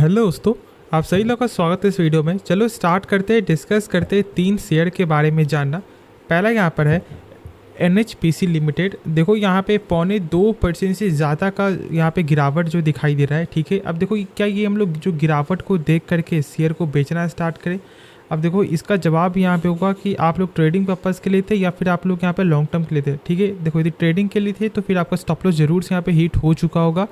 Hello दोस्तों, आप सभी लोगों का स्वागत है इस वीडियो में। चलो स्टार्ट करते हैं, डिस्कस करते हैं 3 शेयर के बारे में जानना। पहला यहाँ पर है NHPC लिमिटेड। देखो यहाँ पे 2.25% से ज़्यादा का यहाँ पे गिरावट जो दिखाई दे रहा है। ठीक है, अब देखो क्या ये हम लोग जो गिरावट को देख करके शेयर को बेचना स्टार्ट करें। अब देखो इसका जवाब यहाँ पे होगा कि आप लोग ट्रेडिंग पर्पज़ के लिए थे या फिर आप लोग यहाँ पे लॉन्ग टर्म के लिए थे। ठीक है, देखो यदि ट्रेडिंग के लिए थे तो फिर आपका स्टॉप लॉस जरूर से यहाँ पे हिट हो चुका होगा।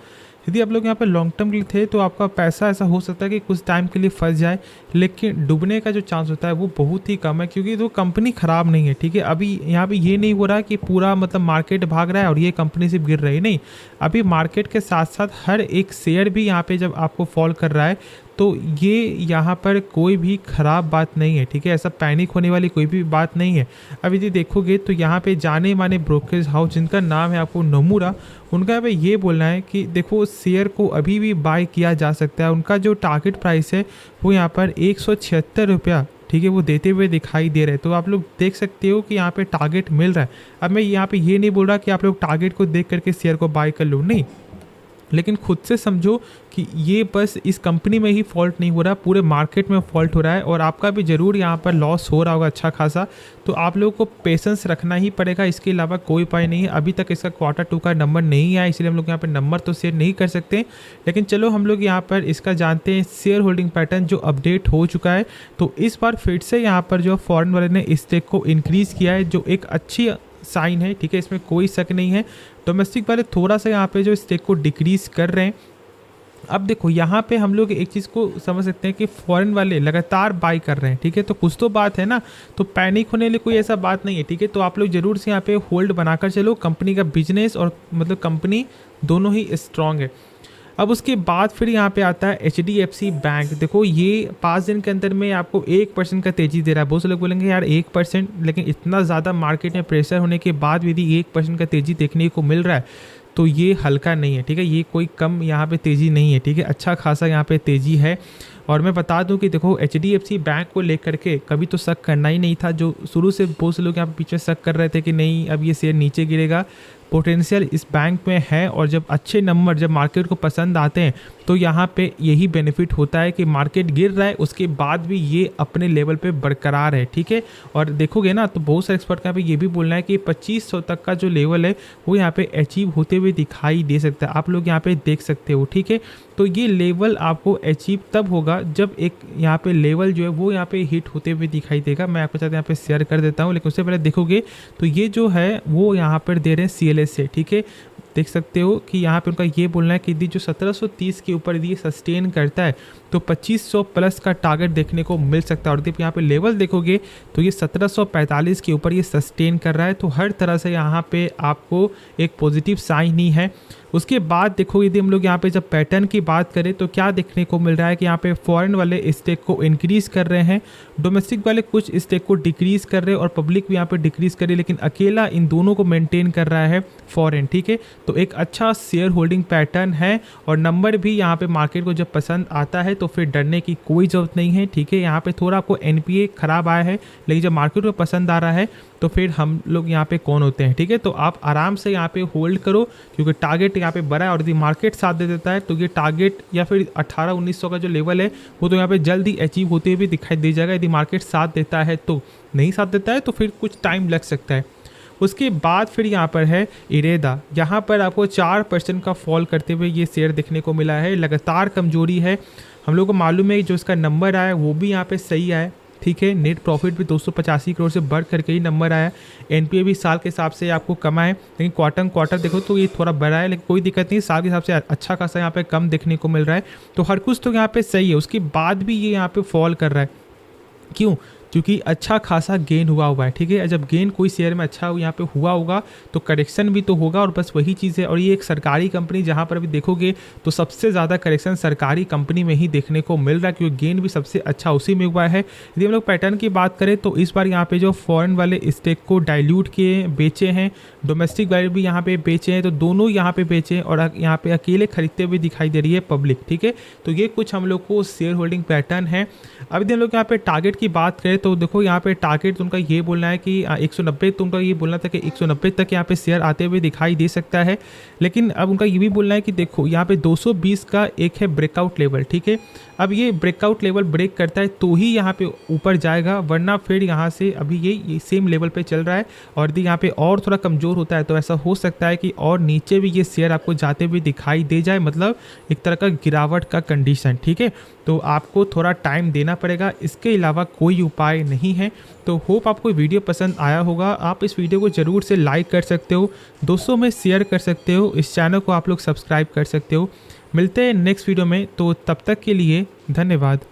यदि आप लोग यहाँ पे लॉन्ग टर्म के लिए थे तो आपका पैसा ऐसा हो सकता है कि कुछ टाइम के लिए फंस जाए, लेकिन डूबने का जो चांस होता है वो बहुत ही कम है, क्योंकि वो कंपनी ख़राब नहीं है। ठीक है, अभी यहाँ पे ये नहीं हो रहा कि पूरा मतलब मार्केट भाग रहा है और ये कंपनी सिर्फ गिर रही है, नहीं। अभी मार्केट के साथ साथ हर एक शेयर भी यहाँ पे जब आपको फॉल कर रहा है तो ये यहाँ पर कोई भी ख़राब बात नहीं है। ठीक है, ऐसा पैनिक होने वाली कोई भी बात नहीं है। अब यदि देखोगे तो यहाँ पे जाने माने ब्रोकरेज हाउस जिनका नाम है आपको नोमुरा, उनका यहाँ पे ये बोलना है कि देखो शेयर को अभी भी बाय किया जा सकता है। उनका जो टारगेट प्राइस है वो यहाँ पर 176 रुपया, ठीक है, वो देते हुए दिखाई दे रहे हैं। तो आप लोग देख सकते हो कि यहाँ पे टारगेट मिल रहा है। अब मैं यहाँ पे ये नहीं बोल रहा कि आप लोग टारगेट को देख करके शेयर को बाय कर लो, नहीं, लेकिन खुद से समझो कि ये बस इस कंपनी में ही फॉल्ट नहीं हो रहा, पूरे मार्केट में फॉल्ट हो रहा है और आपका भी ज़रूर यहाँ पर लॉस हो रहा होगा अच्छा खासा। तो आप लोगों को पेशेंस रखना ही पड़ेगा, इसके अलावा कोई उपाय नहीं है। अभी तक इसका Q2 का नंबर नहीं आया, इसलिए हम लोग यहाँ पर नंबर तो शेयर नहीं कर सकते, लेकिन चलो हम लोग यहाँ पर इसका जानते हैं शेयर होल्डिंग पैटर्न जो अपडेट हो चुका है। तो इस बार फिर से यहाँ पर जो फॉरेन वाले ने स्टेक को इंक्रीज़ किया है, जो एक अच्छी साइन है। ठीक है, इसमें कोई शक नहीं है। डोमेस्टिक वाले थोड़ा सा यहाँ पे जो स्टेक को डिक्रीज कर रहे हैं। अब देखो यहाँ पे हम लोग एक चीज़ को समझ सकते हैं कि फॉरेन वाले लगातार बाई कर रहे हैं। ठीक है, तो कुछ तो बात है ना, तो पैनिक होने लिए कोई ऐसा बात नहीं है। ठीक है, तो आप लोग जरूर से यहाँ पे होल्ड बनाकर चलो। कंपनी का बिजनेस और मतलब कंपनी दोनों ही स्ट्रांग है। अब उसके बाद फिर यहाँ पे आता है HDFC बैंक। देखो ये 5 दिन के अंदर में आपको 1% का तेज़ी दे रहा है। बहुत से लोग बोलेंगे यार 1%, लेकिन इतना ज़्यादा मार्केट में प्रेशर होने के बाद भी यदि 1% का तेज़ी देखने को मिल रहा है तो ये हल्का नहीं है। ठीक है, ये कोई कम यहाँ पे तेज़ी नहीं है। ठीक है, अच्छा खासा यहाँ पे तेज़ी है। और मैं बता दूं कि देखो HDFC बैंक को लेकर के कभी तो शक करना ही नहीं था। जो शुरू से बहुत से लोग यहाँ पे पीछे शक कर रहे थे कि नहीं अब ये शेयर नीचे गिरेगा, पोटेंशियल इस बैंक में है। और जब अच्छे नंबर जब मार्केट को पसंद आते हैं तो यहाँ पे यही बेनिफिट होता है कि मार्केट गिर रहा है उसके बाद भी ये अपने लेवल पे बरकरार है। ठीक है, और देखोगे ना तो बहुत सारे एक्सपर्ट का यहाँ पे ये भी बोलना है कि 2500 तक का जो लेवल है वो यहाँ पे अचीव होते हुए दिखाई दे सकता है। आप लोग यहाँ पे देख सकते हो। ठीक है, तो ये लेवल आपको अचीव तब होगा जब एक यहाँ पे लेवल जो है वो यहाँ पे हिट होते हुए दिखाई देगा। मैं आपके साथ यहाँ पे शेयर कर देता हूँ, लेकिन उससे पहले देखोगे तो ये जो है वो यहाँ पर दे रहे हैं CLS से। ठीक है, देख सकते हो कि यहाँ पे उनका ये बोलना है कि यदि जो 1730 के ऊपर यदि सस्टेन करता है तो 2500 प्लस का टारगेट देखने को मिल सकता है। और यदि यहाँ पे लेवल देखोगे तो ये 1745 के ऊपर ये सस्टेन कर रहा है। तो हर तरह से यहाँ पे आपको एक पॉजिटिव साइन ही है। उसके बाद देखो यदि हम लोग यहाँ पे जब पैटर्न की बात करें तो क्या देखने को मिल रहा है कि यहाँ पे फॉरेन वाले स्टेक को इंक्रीज़ कर रहे हैं, डोमेस्टिक वाले कुछ स्टेक को डिक्रीज़ कर रहे हैं और पब्लिक भी यहाँ पे डिक्रीज़ कर रही है, लेकिन अकेला इन दोनों को मेंटेन कर रहा है फॉरेन। ठीक है, तो एक अच्छा शेयर होल्डिंग पैटर्न है और नंबर भी यहाँ पे मार्केट को जब पसंद आता है तो फिर डरने की कोई ज़रूरत नहीं है। ठीक है, यहाँ पे थोड़ा आपको NPA खराब आया है, लेकिन जब मार्केट को पसंद आ रहा है तो फिर हम लोग यहाँ पे कौन होते हैं। ठीक है, तो आप आराम से यहाँ पे होल्ड करो, क्योंकि टारगेट यहाँ पे बड़ा है और यदि मार्केट साथ दे देता है तो ये टारगेट या फिर 1800-1900 का जो लेवल है वो तो यहाँ पे जल्दी अचीव होते हुए दिखाई दे जाएगा। यदि मार्केट साथ देता है तो, नहीं साथ देता है तो फिर कुछ टाइम लग सकता है। उसके बाद फिर यहाँ पर है इरेदा। यहाँ पर आपको 4% का फॉल करते हुए ये शेयर देखने को मिला है। लगातार कमजोरी है, हम लोग को मालूम है जो इसका नंबर आया वो भी यहाँ पे सही आया। ठीक है, नेट प्रॉफिट भी 285 करोड़ से बढ़ करके ही नंबर आया। NPA भी साल के हिसाब से आपको कम है, लेकिन क्वार्टर देखो तो ये थोड़ा बड़ा है, लेकिन कोई दिक्कत नहीं, साल के हिसाब से अच्छा खासा यहाँ पे कम देखने को मिल रहा है। तो हर कुछ तो यहाँ पे सही है। उसके बाद भी ये यहाँ पे फॉल कर रहा है, क्यों? क्योंकि अच्छा खासा गेन हुआ है। ठीक है, जब गेन कोई शेयर में अच्छा यहाँ पे हुआ होगा तो करेक्शन भी तो होगा, और बस वही चीज़ है। और ये एक सरकारी कंपनी जहाँ पर अभी देखोगे तो सबसे ज़्यादा करेक्शन सरकारी कंपनी में ही देखने को मिल रहा है, क्योंकि गेन भी सबसे अच्छा उसी में हुआ है। यदि हम लोग पैटर्न की बात करें तो इस बार यहाँ पे जो फॉरेन वाले स्टेक को डाइल्यूट किए बेचे हैं, डोमेस्टिक वाले भी यहाँ पे बेचे हैं, तो दोनों यहाँ पे बेचे हैं और यहाँ पे अकेले खरीदते हुए दिखाई दे रही है पब्लिक। ठीक है, तो ये कुछ हम लोग को शेयर होल्डिंग पैटर्न है। अब यदि हम लोग यहाँ पे टारगेट की बात करें तो देखो यहाँ पे टारगेट उनका ये बोलना है कि 190, तो उनका ये बोलना था कि 190 तक यहाँ पे शेयर आते हुए दिखाई दे सकता है। लेकिन अब उनका ये भी बोलना है कि देखो यहाँ पे 220 का एक है ब्रेकआउट लेवल, ठीक है। अब ये ब्रेकआउट लेवल ब्रेक करता है तो ही यहाँ पे ऊपर जाएगा, वरना फिर यहाँ से अभी ये सेम लेवल पे चल रहा है और यदि यहाँ पे और थोड़ा कमज़ोर होता है तो ऐसा हो सकता है कि और नीचे भी ये शेयर आपको जाते हुए दिखाई दे जाए, मतलब एक तरह का गिरावट का कंडीशन, ठीक है। तो आपको थोड़ा टाइम देना पड़ेगा, इसके अलावा कोई उपाय नहीं है। तो होप आपको वीडियो पसंद आया होगा। आप इस वीडियो को ज़रूर से लाइक कर सकते हो, दोस्तों में शेयर कर सकते हो, इस चैनल को आप लोग सब्सक्राइब कर सकते हो। मिलते हैं नेक्स्ट वीडियो में, तो तब तक के लिए धन्यवाद।